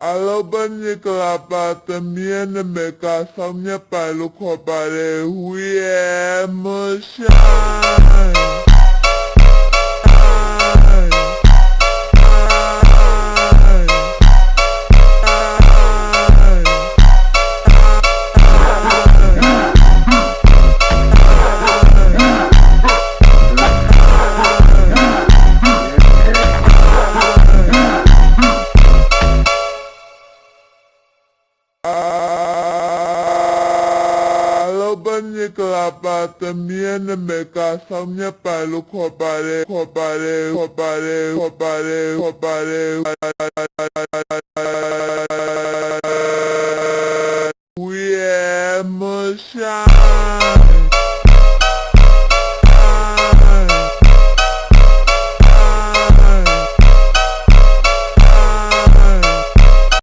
Alobani kalapata miene meka samnya palu kopare huye moshai. Alobani kalapata miene meka samnya palu kopare huye moshai.